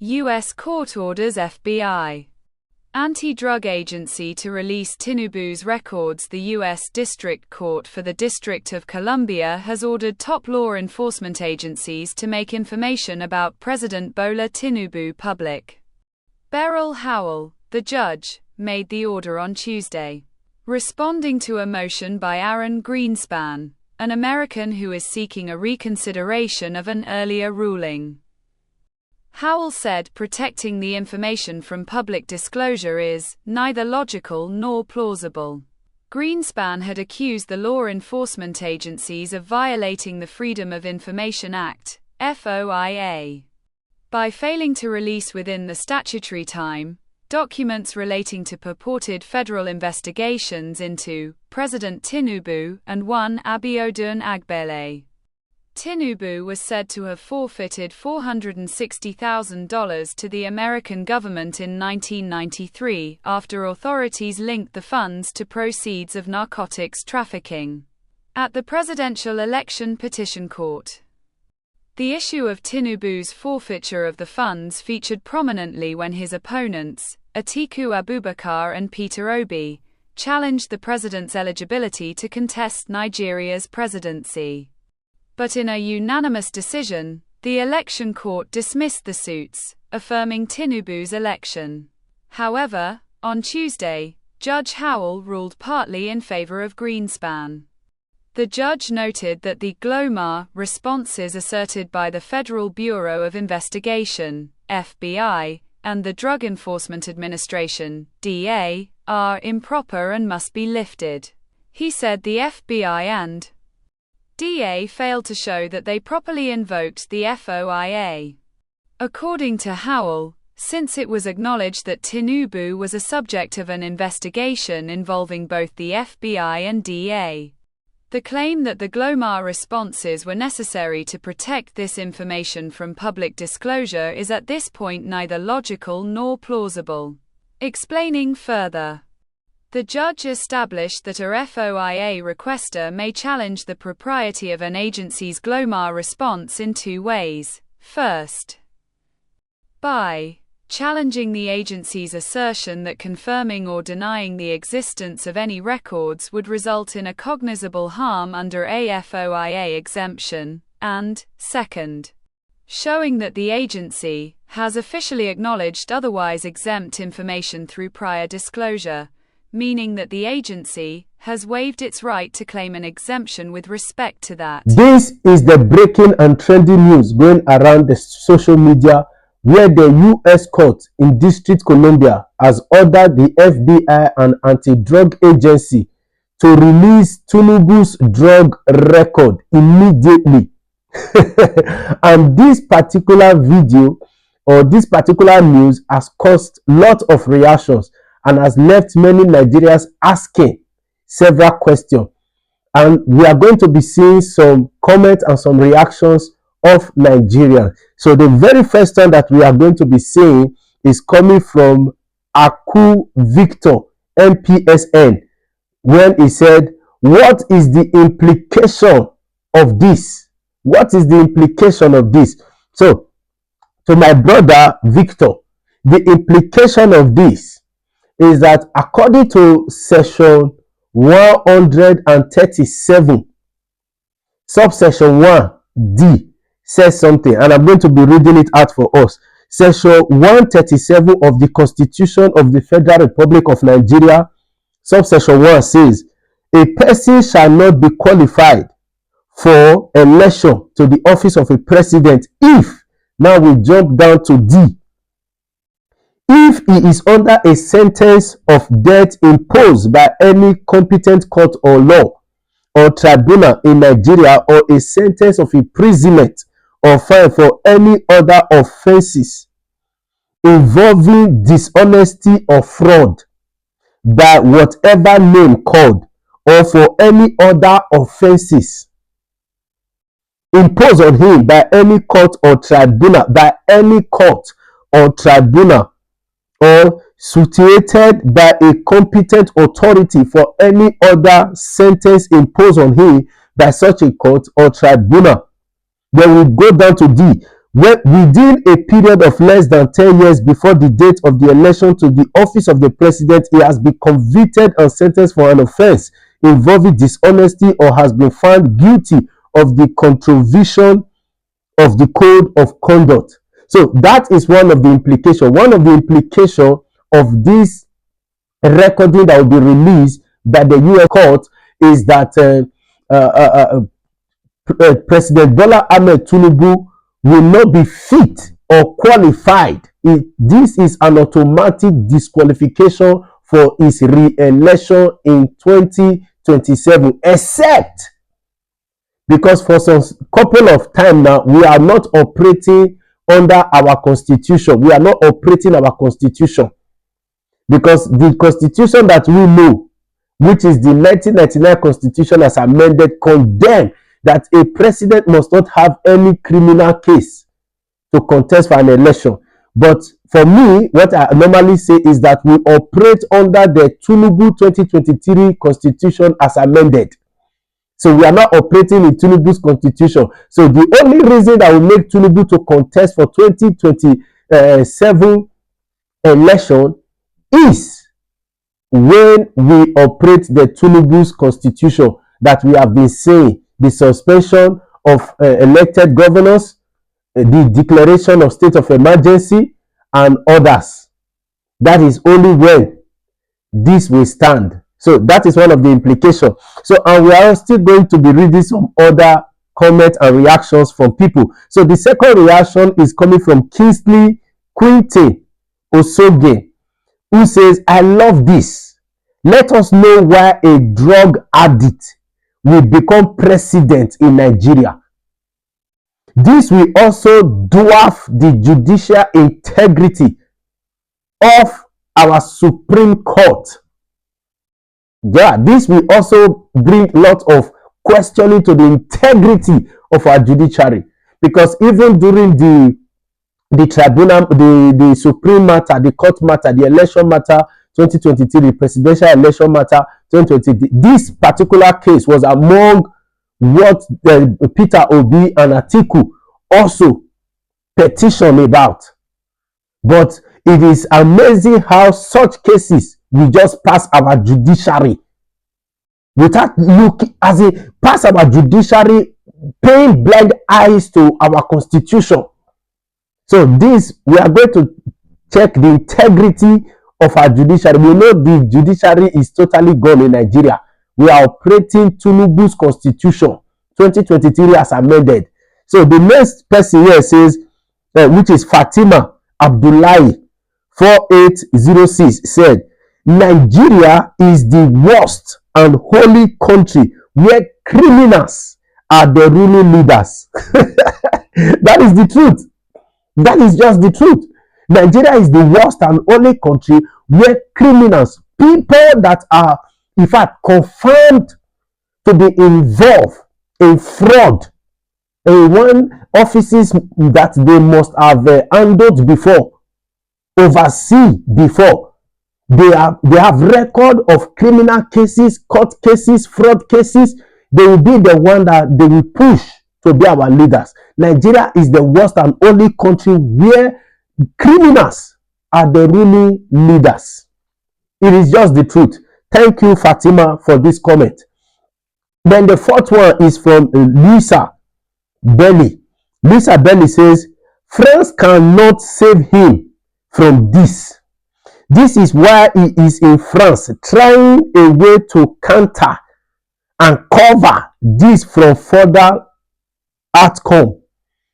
U.S. court orders FBI anti-drug agency to release Tinubu's records. The U.S. District Court for the District of Columbia has ordered top law enforcement agencies to make information about President Bola Tinubu public. Beryl Howell, the judge, made the order on Tuesday, responding to a motion by Aaron Greenspan, an American who is seeking a reconsideration of an earlier ruling. Howell said protecting the information from public disclosure is neither logical nor plausible. Greenspan had accused the law enforcement agencies of violating the Freedom of Information Act, FOIA, by failing to release within the statutory time documents relating to purported federal investigations into President Tinubu and one Abiodun Agbele. Tinubu was said to have forfeited $460,000 to the American government in 1993 after authorities linked the funds to proceeds of narcotics trafficking. At the Presidential Election Petition Court, the issue of Tinubu's forfeiture of the funds featured prominently when his opponents, Atiku Abubakar and Peter Obi, challenged the president's eligibility to contest Nigeria's presidency. But in a unanimous decision, the election court dismissed the suits, affirming Tinubu's election. However, on Tuesday, Judge Howell ruled partly in favor of Greenspan. The judge noted that the GLOMAR responses asserted by the Federal Bureau of Investigation, FBI, and the Drug Enforcement Administration, DA, are improper and must be lifted. He said the FBI and DA failed to show that they properly invoked the FOIA. According to Howell, since it was acknowledged that Tinubu was a subject of an investigation involving both the FBI and DA, the claim that the GLOMAR responses were necessary to protect this information from public disclosure is at this point neither logical nor plausible. Explaining further, the judge established that a FOIA requester may challenge the propriety of an agency's GLOMAR response in two ways. First, by challenging the agency's assertion that confirming or denying the existence of any records would result in a cognizable harm under a FOIA exemption, and, second, showing that the agency has officially acknowledged otherwise exempt information through prior disclosure, meaning that the agency has waived its right to claim an exemption with respect to that. This is the breaking and trending news going around the social media, where the U.S. court in District Columbia has ordered the FBI and anti-drug agency to release Tinubu's drug record immediately. And this particular video or this particular news has caused lots of reactions and has left many Nigerians asking several questions. And we are going to be seeing some comments and some reactions of Nigerians. So the very first one that we are going to be seeing is coming from Aku Victor, MPSN, when he said, what is the implication of this? What is the implication of this? So, to my brother Victor, the implication of this is that according to section 137, subsection 1D, says something, and I'm going to be reading it out for us. Section 137 of the Constitution of the Federal Republic of Nigeria, subsection 1 says, a person shall not be qualified for election to the office of a president if, now we jump down to D, if he is under a sentence of death imposed by any competent court or law or tribunal in Nigeria, or a sentence of imprisonment or fine for any other offenses involving dishonesty or fraud by whatever name called, or for any other offenses imposed on him by any court or tribunal, or situated by a competent authority for any other sentence imposed on him by such a court or tribunal. Then we go down to D. within a period of less than 10 years before the date of the election to the office of the president, he has been convicted and sentenced for an offense involving dishonesty or has been found guilty of the contravention of the code of conduct. So that is one of the implications. One of the implications of this recording that will be released by the US court is that President Bola Tinubu will not be fit or qualified. This is an automatic disqualification for his re-election in 2027, except because for some couple of time now, we are not operating under our constitution. We are not operating our constitution because the constitution that we know, which is the 1999 constitution as amended, condemn that a president must not have any criminal case to contest for an election. But for me, what I normally say is that we operate under the Tinubu 2023 constitution as amended. So we are not operating in Tinubu's constitution. So the only reason that will make Tinubu to contest for 2027 election is when we operate the Tinubu's constitution that we have been saying, the suspension of elected governors, the declaration of state of emergency, and others. That is only when this will stand. So that is one of the implications. So, and we are still going to be reading some other comments and reactions from people. So the second reaction is coming from Kingsley Quinte Osoge, who says, I love this. Let us know why a drug addict will become president in Nigeria. This will also dwarf the judicial integrity of our Supreme Court. Yeah, this will also bring a lot of questioning to the integrity of our judiciary, because even during the tribunal, the Supreme matter, the court matter, the election matter 2023, the presidential election matter 2020, this particular case was among what Peter Obi and Atiku also petitioned about. But it is amazing how such cases will just pass our judiciary without looking, as a pass our judiciary, paying blind eyes to our constitution. So this, we are going to check the integrity of our judiciary. We know the judiciary is totally gone in Nigeria. We are operating Tinubu's constitution 2023 as amended. So the next person here says, which is Fatima Abdullahi 4806, said, Nigeria is the worst and holy country where criminals are the ruling leaders. That is the truth. That is just the truth. Nigeria is the worst and only country where criminals, people that are, in fact, confirmed to be involved in fraud, in one offices that they must have handled before, oversee before. They have record of criminal cases, court cases, fraud cases. They will be the one that they will push to be our leaders. Nigeria is the worst and only country where criminals are the ruling leaders. It is just the truth. Thank you, Fatima, for this comment. Then the fourth one is from Lisa Belly. Lisa Belly says, France cannot save him from this. This is why he is in France, trying a way to counter and cover this from further outcome.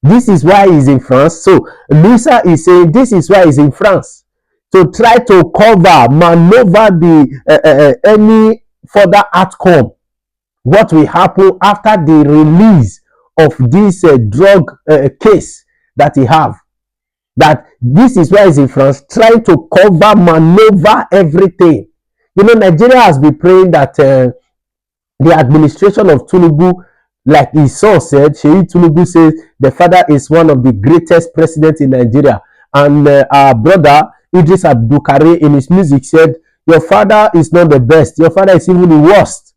This is why he's in France. So Lisa is saying this is why he's in France, to try to cover, maneuver the any further outcome. What will happen after the release of this drug case that he have? That this is why he's in France, trying to cover, maneuver everything. You know, Nigeria has been praying that the administration of Tinubu, like his son said, Sheyi Tinubu says the father is one of the greatest presidents in Nigeria. And our brother Idris Abdulkarim in his music said, your father is not the best. Your father is even the worst.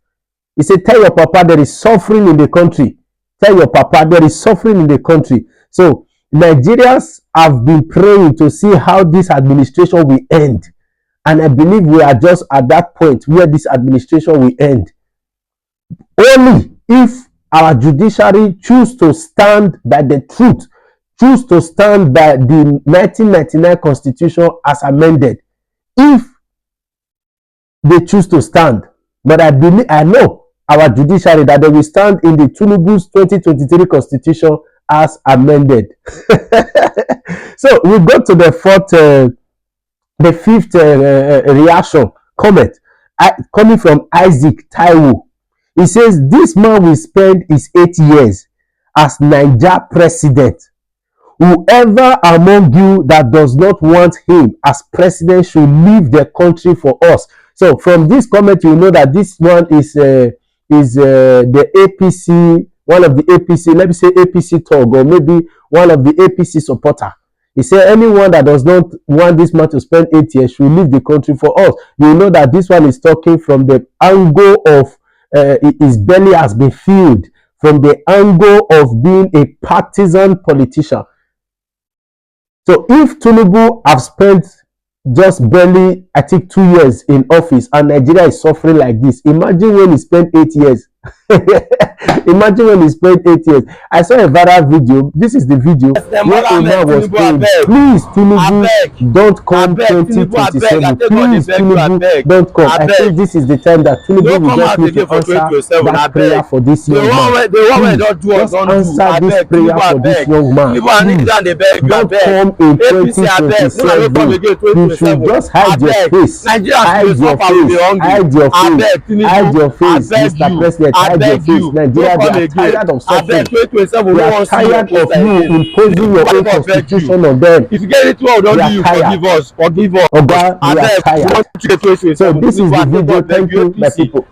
He said, tell your papa there is suffering in the country. Tell your papa there is suffering in the country. So Nigerians have been praying to see how this administration will end. And I believe we are just at that point where this administration will end. Only if our judiciary choose to stand by the truth, choose to stand by the 1999 Constitution as amended. If they choose to stand, but I know our judiciary that they will stand in the Tinubu's 2023 Constitution as amended. So we go to the fifth reaction comment coming from Isaac Taiwo. He says this man will spend his 8 years as Niger president. Whoever among you that does not want him as president should leave the country for us. So from this comment, you know that this one is the APC, one of the APC, let me say APC talk, or maybe one of the APC supporter. He said anyone that does not want this man to spend 8 years should leave the country for us. You know that this one is talking from the angle of his belly has been filled, from the angle of being a partisan politician. So if Tinubu have spent just barely, I think, 2 years in office and Nigeria is suffering like this, imagine when he spent 8 years. Imagine when he spent 8 years. I saw a viral video. This is the video where a man was saying, please Tinubu, don't come 2027. Please Tinubu, don't come. I think this is the time that Tinubu will just need to answer that prayer for this young man. Just answer this prayer for this young man. Don't come in 2027. You should just hide your face. Hide your face. Hide your face. Hide your face, Mr. President. Hide your face. Nigeria, they are tired of suffering. They are tired of you imposing your own constitution on them. If you get it wrong, don't you forgive us. Forgive us. Oga, we are tired. So this is the video. Thank you, my people.